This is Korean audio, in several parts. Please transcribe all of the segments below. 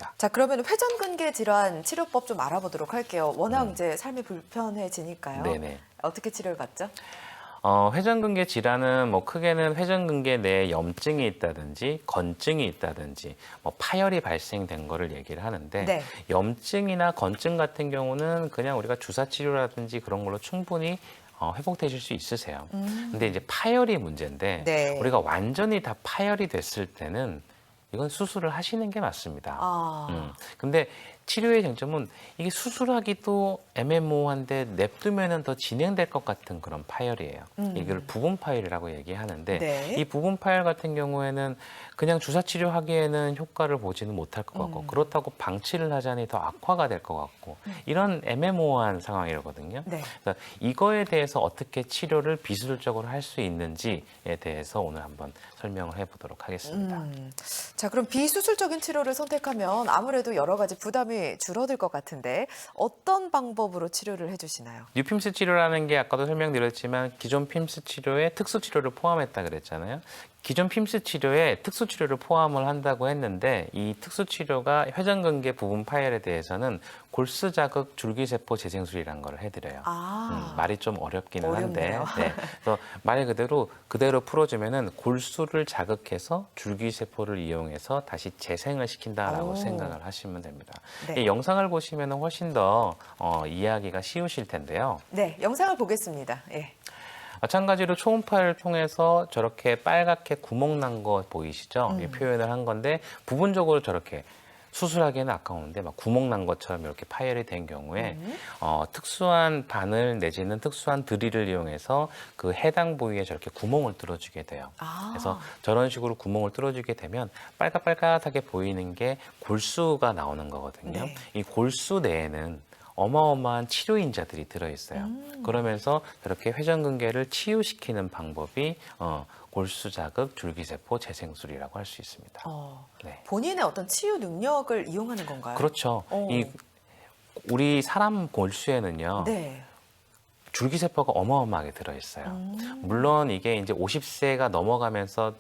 있습니다. 자, 그러면 회전근개 질환 치료법 좀 알아보도록 할게요. 워낙 이제 삶이 불편해지니까요. 네네. 어떻게 치료를 받죠? 회전근개 질환은 뭐 크게는 회전근개 내에 염증이 있다든지 건증이 있다든지 뭐 파열이 발생된 거를 얘기를 하는데 네. 염증이나 건증 같은 경우는 그냥 우리가 주사 치료라든지 그런 걸로 충분히 회복되실 수 있으세요. 근데 이제 파열이 문제인데 네. 우리가 완전히 다 파열이 됐을 때는 이건 수술을 하시는 게 맞습니다. 근데 치료의 쟁점은 이게 수술하기도 애매모호한데 냅두면은 더 진행될 것 같은 그런 파열이에요. 이걸 부분 파열이라고 얘기하는데 네. 이 부분 파열 같은 경우에는 그냥 주사 치료하기에는 효과를 보지는 못할 것 같고 그렇다고 방치를 하자니 더 악화가 될 것 같고 이런 애매모호한 상황이거든요. 네. 그래서 이거에 대해서 어떻게 치료를 비수술적으로 할 수 있는지에 대해서 오늘 한번 설명을 해보도록 하겠습니다. 자, 그럼 비수술적인 치료를 선택하면 아무래도 여러 가지 부담이 줄어들 것 같은데 어떤 방법으로 치료를 해주시나요? 뉴핌스 치료라는 게 아까도 설명드렸지만 기존 핌스 치료에 특수 치료를 포함했다 그랬잖아요. 기존 핌스 치료에 특수 치료를 포함을 한다고 했는데 이 특수 치료가 회전근개 부분 파열에 대해서는 골수 자극 줄기세포 재생술이라는 걸 해드려요. 말이 좀 어렵기는 어렵네요. 한데, 네. 그래서 말 그대로 풀어주면은 골수를 자극해서 줄기세포를 이용해서 다시 재생을 시킨다라고 생각을 하시면 됩니다. 네. 이 영상을 보시면은 훨씬 더 이해하기가 쉬우실 텐데요. 네, 영상을 보겠습니다. 예. 마찬가지로 초음파를 통해서 저렇게 빨갛게 구멍 난 거 보이시죠? 이 표현을 한 건데 부분적으로 저렇게 수술하기에는 아까운데 막 구멍 난 것처럼 이렇게 파열이 된 경우에 특수한 바늘 내지는 특수한 드릴을 이용해서 그 해당 부위에 저렇게 구멍을 뚫어주게 돼요. 그래서 저런 식으로 구멍을 뚫어주게 되면 빨갛빨갛하게 보이는 게 골수가 나오는 거거든요. 네. 이 골수 내에는 어마어마한 치료인자들이 들어있어요. 그러면서 저렇게 회전근개를 치유시키는 방법이 골수 자극 줄기세포 재생술이라고 할 수 있습니다. 네. 본인의 어떤 치유 능력을 이용하는 건가요? 그렇죠. 우리 사람 골수에는요. 네. 줄기세포가 어마어마하게 들어있어요. 물론 이게 이제 50세가 넘어가면서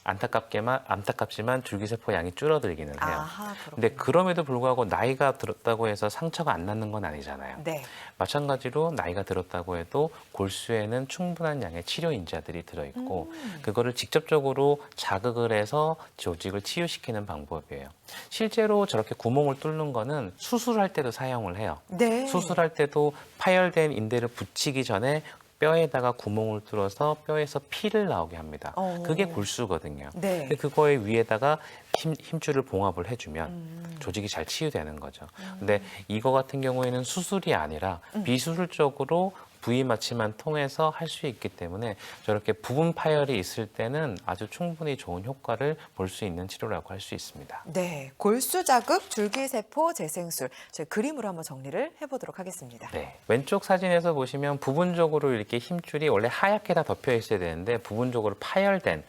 안타깝지만 줄기세포 양이 줄어들기는 해요. 아하, 근데 그럼에도 불구하고 나이가 들었다고 해서 상처가 안 낫는 건 아니잖아요. 네. 마찬가지로 나이가 들었다고 해도 골수에는 충분한 양의 치료인자들이 들어있고 그거를 직접적으로 자극을 해서 조직을 치유시키는 방법이에요. 실제로 저렇게 구멍을 뚫는 거는 수술할 때도 사용을 해요. 네. 수술할 때도 파열된 인대를 붙이기 전에 뼈에다가 구멍을 뚫어서 뼈에서 피를 나오게 합니다. 그게 골수거든요. 네. 근데 그거에 위에다가 힘줄을 봉합을 해주면 조직이 잘 치유되는 거죠. 근데 이거 같은 경우에는 수술이 아니라 비수술적으로 부위 마취만 통해서 할 수 있기 때문에 저렇게 부분 파열이 있을 때는 아주 충분히 좋은 효과를 볼 수 있는 치료라고 할 수 있습니다. 네, 골수 자극 줄기세포 재생술. 저희 그림으로 한번 정리를 해보도록 하겠습니다. 네, 왼쪽 사진에서 보시면 부분적으로 이렇게 힘줄이 원래 하얗게 다 덮여 있어야 되는데 부분적으로 파열된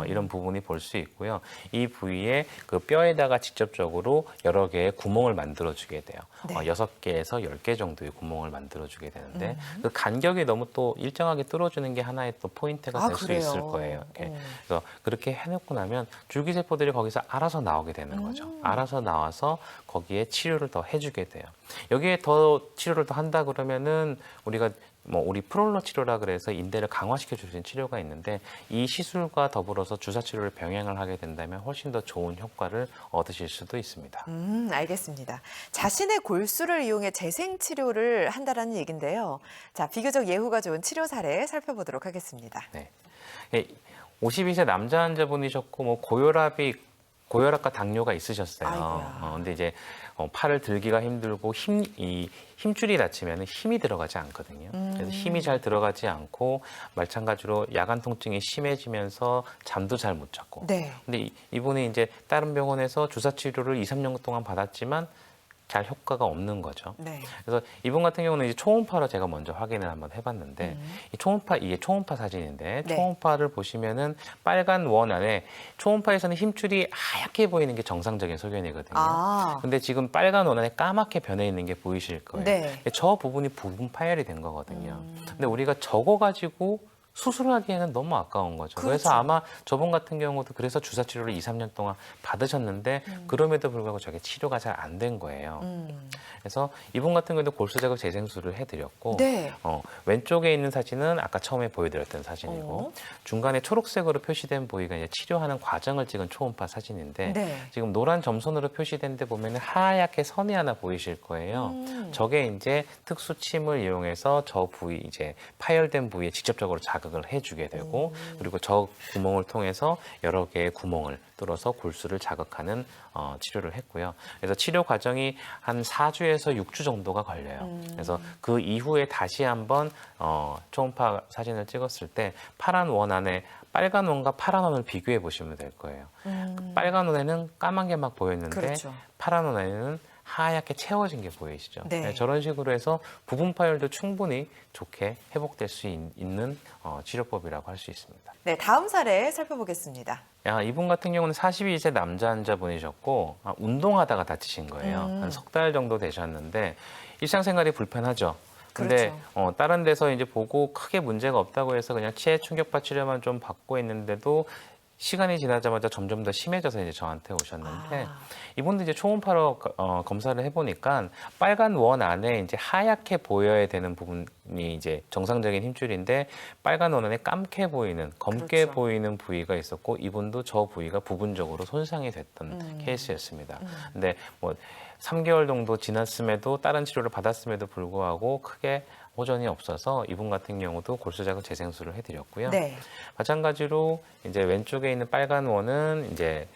이런 부분이 볼 수 있고요. 이 부위에 그 뼈에다가 직접적으로 여러 개의 구멍을 만들어주게 돼요. 네. 6개에서 10개 정도의 구멍을 만들어주게 되는데 그 간격이 너무 또 일정하게 뚫어주는 게 하나의 또 포인트가 될 수 그래요? 있을 거예요. 그래서 그렇게 해놓고 나면 줄기세포들이 거기서 알아서 나오게 되는 거죠. 알아서 나와서 거기에 치료를 더 해주게 돼요. 여기에 더 치료를 더 한다 그러면은 우리가 우리 프롤러 치료라 그래서 인대를 강화시켜 주는 치료가 있는데 이 시술과 더불어서 주사 치료를 병행을 하게 된다면 훨씬 더 좋은 효과를 얻으실 수도 있습니다. 알겠습니다. 자신의 골수를 이용해 재생 치료를 한다라는 얘긴데요. 자, 비교적 예후가 좋은 치료 사례 살펴보도록 하겠습니다. 네. 52세 남자 환자분이셨고 고혈압과 당뇨가 있으셨어요. 근데 이제 팔을 들기가 힘들고 힘줄이 다치면 힘이 들어가지 않거든요. 그래서 힘이 잘 들어가지 않고 마찬가지로 야간 통증이 심해지면서 잠도 잘 못 잤고. 네. 근데 이분이 이제 다른 병원에서 주사 치료를 2, 3년 동안 받았지만 잘 효과가 없는 거죠. 네. 그래서 이분 같은 경우는 이제 초음파로 제가 먼저 확인을 한번 해봤는데 이게 초음파 사진인데 네. 초음파를 보시면은 빨간 원 안에 초음파에서는 힘줄이 하얗게 보이는 게 정상적인 소견이거든요. 근데 지금 빨간 원 안에 까맣게 변해 있는 게 보이실 거예요. 네. 저 부분이 부분 파열이 된 거거든요. 근데 우리가 저거 가지고 수술하기에는 너무 아까운 거죠. 그렇죠. 그래서 아마 저분 같은 경우도 그래서 주사 치료를 2, 3년 동안 받으셨는데 그럼에도 불구하고 저게 치료가 잘 안 된 거예요. 그래서 이분 같은 경우도 골수 자극 재생술을 해드렸고 네. 왼쪽에 있는 사진은 아까 처음에 보여드렸던 사진이고 중간에 초록색으로 표시된 부위가 이제 치료하는 과정을 찍은 초음파 사진인데 네. 지금 노란 점선으로 표시된 데 보면 하얗게 선이 하나 보이실 거예요. 저게 이제 특수 침을 이용해서 저 부위 이제 파열된 부위에 직접적으로 자극을 해주게 되고 그리고 저 구멍을 통해서 여러 개의 구멍을 뚫어서 골수를 자극하는 치료를 했고요. 그래서 치료 과정이 한 4주에서 6주 정도가 걸려요. 그래서 그 이후에 다시 한번 초음파 사진을 찍었을 때 파란 원 안에 빨간 원과 파란 원을 비교해 보시면 될 거예요. 빨간 원에는 까만 게 막 보였는데 그렇죠. 파란 원에는 하얗게 채워진 게 보이시죠? 네. 네, 저런 식으로 해서 부분 파열도 충분히 좋게 회복될 수 있는 치료법이라고 할 수 있습니다. 네, 다음 사례 살펴보겠습니다. 이분 같은 경우는 42세 남자 환자분이셨고 운동하다가 다치신 거예요. 한 석 달 정도 되셨는데 일상생활이 불편하죠. 근데 그렇죠. 다른 데서 이제 보고 크게 문제가 없다고 해서 그냥 치해 충격파 치료만 좀 받고 있는데도 시간이 지나자마자 점점 더 심해져서 이제 저한테 오셨는데 이분도 이제 초음파로 검사를 해보니까 빨간 원 안에 이제 하얗게 보여야 되는 부분이 이제 정상적인 힘줄인데 빨간 원 안에 감게 보이는, 검게 그렇죠. 보이는 부위가 있었고 이분도 저 부위가 부분적으로 손상이 됐던 케이스였습니다. 근데 뭐 3개월 정도 지났음에도 다른 치료를 받았음에도 불구하고 크게 호전이 없어서 이분 같은 경우도 골수 자극 재생술을 해드렸고요. 네. 마찬가지로 이제 왼쪽에 있는 빨간 원은 이제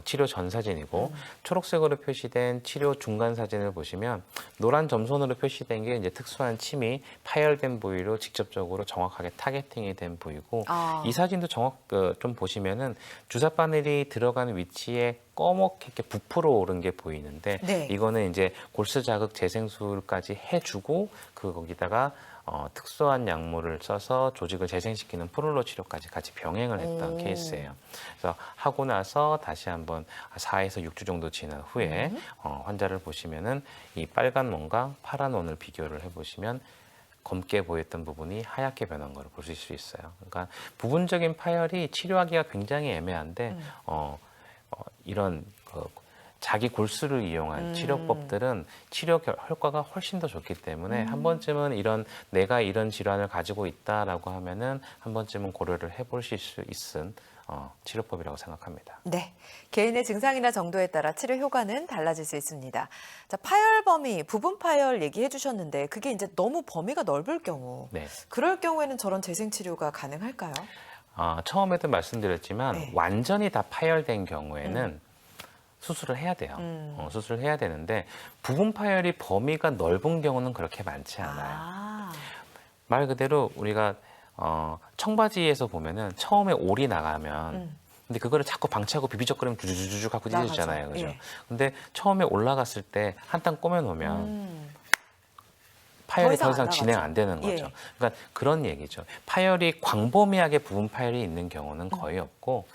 치료 전 사진이고 초록색으로 표시된 치료 중간 사진을 보시면 노란 점선으로 표시된 게 이제 특수한 침이 파열된 부위로 직접적으로 정확하게 타겟팅이 된 부위고 이 사진도 좀 보시면은 주사 바늘이 들어간 위치에 꺼멓게 이렇게 부풀어 오른 게 보이는데 네. 이거는 이제 골수 자극 재생술까지 해주고 거기다가 특수한 약물을 써서 조직을 재생시키는 프롤로 치료까지 같이 병행을 했던 케이스예요. 그래서 하고 나서 다시 한번 4에서 6주 정도 지난 후에 환자를 보시면은 이 빨간 원과 파란 원을 비교를 해보시면 검게 보였던 부분이 하얗게 변한 걸 보실 수 있어요. 그러니까 부분적인 파열이 치료하기가 굉장히 애매한데 이런 자기 골수를 이용한 치료법들은 치료 효과가 훨씬 더 좋기 때문에 한 번쯤은 내가 이런 질환을 가지고 있다라고 하면은 한 번쯤은 고려를 해보실 수 있은 치료법이라고 생각합니다. 네, 개인의 증상이나 정도에 따라 치료 효과는 달라질 수 있습니다. 자, 파열 범위, 부분 파열 얘기해 주셨는데 그게 이제 너무 범위가 넓을 경우, 네. 그럴 경우에는 저런 재생 치료가 가능할까요? 처음에도 말씀드렸지만 네. 완전히 다 파열된 경우에는 수술을 해야 돼요. 수술을 해야 되는데 부분 파열이 범위가 넓은 경우는 그렇게 많지 않아요. 말 그대로 우리가 청바지에서 보면은 처음에 올이 나가면 근데 그거를 자꾸 방치하고 비비적거리면 주주주주 갖고 찢어지잖아요. 그죠? 예. 근데 처음에 올라갔을 때 한 땅 꼬매놓으면 파열이 더 이상 진행 안 되는 거죠. 예. 그러니까 그런 얘기죠. 파열이 광범위하게 부분 파열이 있는 경우는 거의 없고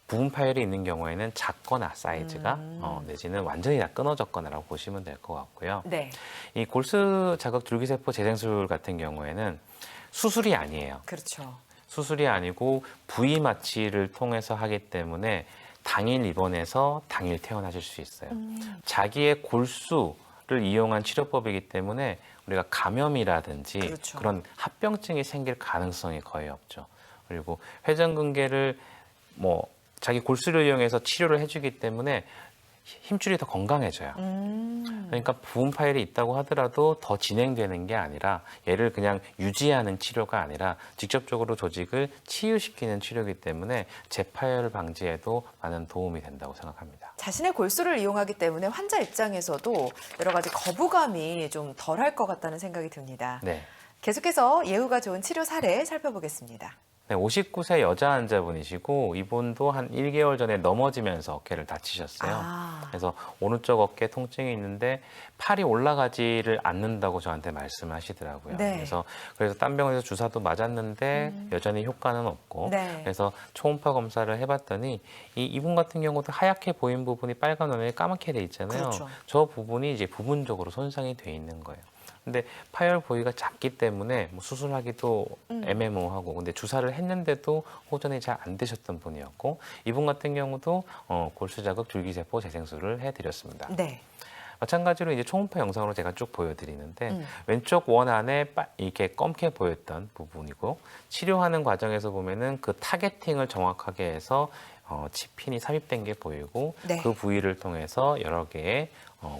부분 파열이 있는 경우에는 작거나 사이즈가 내지는 완전히 다 끊어졌거나라고 보시면 될 것 같고요. 네. 이 골수 자극 줄기세포 재생술 같은 경우에는 수술이 아니에요. 그렇죠. 수술이 아니고 부위 마취를 통해서 하기 때문에 당일 입원해서 당일 퇴원하실 수 있어요. 자기의 골수를 이용한 치료법이기 때문에 우리가 감염이라든지 그렇죠. 그런 합병증이 생길 가능성이 거의 없죠. 그리고 회전근개를 자기 골수를 이용해서 치료를 해주기 때문에 힘줄이 더 건강해져요. 그러니까 부분 파열이 있다고 하더라도 더 진행되는 게 아니라 얘를 그냥 유지하는 치료가 아니라 직접적으로 조직을 치유시키는 치료이기 때문에 재파열 방지에도 많은 도움이 된다고 생각합니다. 자신의 골수를 이용하기 때문에 환자 입장에서도 여러 가지 거부감이 좀 덜할 것 같다는 생각이 듭니다. 네. 계속해서 예후가 좋은 치료 사례 살펴보겠습니다. 네, 59세 여자 환자분이시고 이분도 한 1개월 전에 넘어지면서 어깨를 다치셨어요. 그래서 오른쪽 어깨 통증이 있는데 팔이 올라가지를 않는다고 저한테 말씀하시더라고요. 네. 그래서 딴 병원에서 주사도 맞았는데 여전히 효과는 없고 네. 그래서 초음파 검사를 해봤더니 이분 같은 경우도 하얗게 보인 부분이 빨간 원에 까맣게 돼 있잖아요. 그렇죠. 저 부분이 이제 부분적으로 손상이 돼 있는 거예요. 근데 파열 부위가 작기 때문에 뭐 수술하기도 애매모호하고 근데 주사를 했는데도 호전이 잘 안 되셨던 분이었고 이분 같은 경우도 골수 자극 줄기세포 재생술을 해드렸습니다. 네. 마찬가지로 이제 초음파 영상으로 제가 쭉 보여드리는데 왼쪽 원 안에 이렇게 검게 보였던 부분이고 치료하는 과정에서 보면은 그 타겟팅을 정확하게 해서 치핀이 삽입된 게 보이고 네. 그 부위를 통해서 여러 개의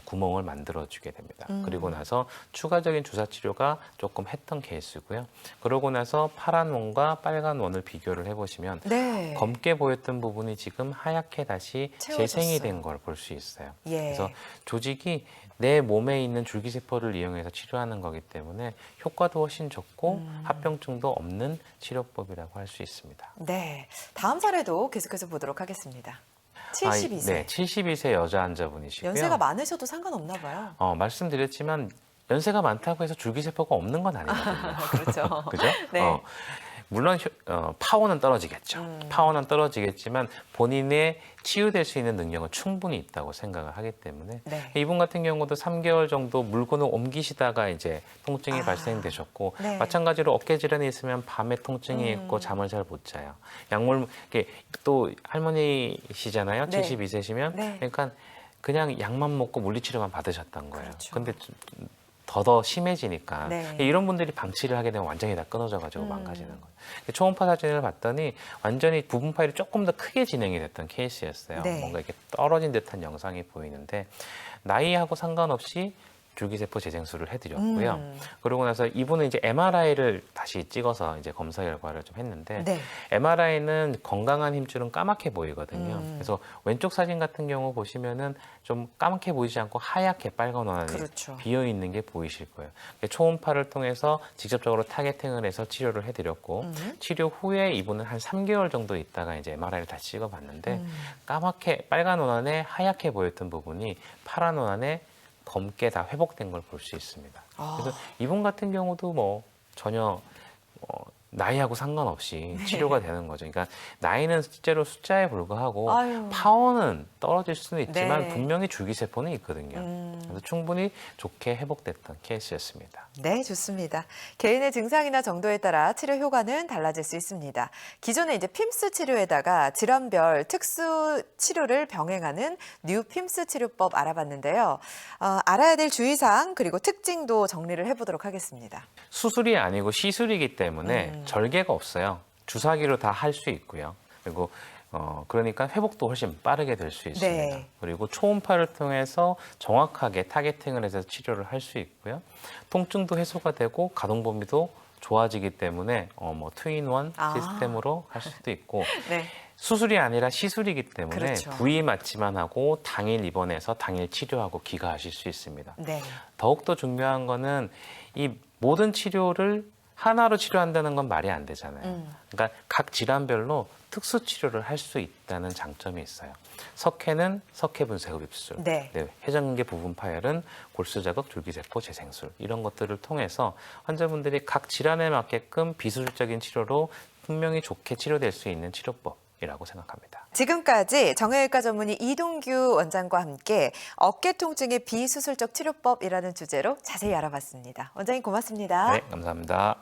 구멍을 만들어주게 됩니다. 그리고 나서 추가적인 주사 치료가 조금 했던 케이스고요. 그러고 나서 파란 원과 빨간 원을 비교를 해보시면 네. 검게 보였던 부분이 지금 하얗게 다시 재생이 채워졌어요. 된 걸 볼 수 있어요. 예. 그래서 조직이 내 몸에 있는 줄기세포를 이용해서 치료하는 거기 때문에 효과도 훨씬 좋고 합병증도 없는 치료법이라고 할 수 있습니다. 네. 다음 사례도 계속해서 보도록 하겠습니다. 72세. 네, 72세 여자 환자분이시고요. 연세가 많으셔도 상관없나 봐요. 말씀드렸지만 연세가 많다고 해서 줄기세포가 없는 건 아니거든요. 그렇죠. 그죠? 네. 물론 파워는 떨어지겠죠. 파워는 떨어지겠지만 본인의 치유될 수 있는 능력은 충분히 있다고 생각을 하기 때문에 네. 이분 같은 경우도 3개월 정도 물건을 옮기시다가 이제 통증이 발생되셨고 네. 마찬가지로 어깨 질환이 있으면 밤에 통증이 있고 잠을 잘 못 자요. 약물 이게 또 할머니시잖아요. 네. 72세시면 네. 그러니까 그냥 약만 먹고 물리치료만 받으셨던 거예요. 그렇죠. 근데 더 심해지니까 네. 이런 분들이 방치를 하게 되면 완전히 다 끊어져가지고 망가지는 거예요. 초음파 사진을 봤더니 완전히 부분 파일이 조금 더 크게 진행이 됐던 케이스였어요. 네. 뭔가 이렇게 떨어진 듯한 영상이 보이는데 나이하고 상관없이 줄기세포 재생술을 해드렸고요. 그러고 나서 이분은 이제 MRI를 다시 찍어서 이제 검사 결과를 좀 했는데 네. MRI는 건강한 힘줄은 까맣게 보이거든요. 그래서 왼쪽 사진 같은 경우 보시면은 좀 까맣게 보이지 않고 하얗게 빨간 원안이 그렇죠. 비어 있는 게 보이실 거예요. 초음파를 통해서 직접적으로 타겟팅을 해서 치료를 해드렸고 치료 후에 이분은 한 3개월 정도 있다가 이제 MRI를 다시 찍어봤는데 까맣게 빨간 원안에 하얗게 보였던 부분이 파란 원안에 검게 다 회복된 걸 볼 수 있습니다. 그래서 이분 같은 경우도 뭐 전혀 나이하고 상관없이 치료가 되는 거죠. 그러니까 나이는 실제로 숫자에 불과하고 아유. 파워는 떨어질 수는 있지만 네. 분명히 줄기세포는 있거든요. 그래서 충분히 좋게 회복됐던 케이스였습니다. 네, 좋습니다. 개인의 증상이나 정도에 따라 치료 효과는 달라질 수 있습니다. 기존에 이제 핌스 치료에다가 질환별 특수 치료를 병행하는 뉴 핌스 치료법 알아봤는데요. 알아야 될 주의사항 그리고 특징도 정리를 해보도록 하겠습니다. 수술이 아니고 시술이기 때문에 절개가 없어요. 주사기로 다 할 수 있고요. 그리고 그러니까 회복도 훨씬 빠르게 될 수 있습니다. 네. 그리고 초음파를 통해서 정확하게 타겟팅을 해서 치료를 할 수 있고요. 통증도 해소가 되고 가동 범위도 좋아지기 때문에 뭐 투인원 시스템으로 할 수도 있고 네. 수술이 아니라 시술이기 때문에 그렇죠. 부위 맞지만 하고 당일 입원해서 당일 치료하고 귀가하실 수 있습니다. 네. 더욱더 중요한 거는 이 모든 치료를 하나로 치료한다는 건 말이 안 되잖아요. 그러니까 각 질환별로 특수 치료를 할 수 있다는 장점이 있어요. 석회는 석회 분쇄 흡입술, 네. 회전근개 부분 파열은 골수 자극 줄기세포 재생술 이런 것들을 통해서 환자분들이 각 질환에 맞게끔 비수술적인 치료로 분명히 좋게 치료될 수 있는 치료법이라고 생각합니다. 지금까지 정형외과 전문의 이동규 원장과 함께 어깨 통증의 비수술적 치료법이라는 주제로 자세히 알아봤습니다. 원장님 고맙습니다. 네, 감사합니다.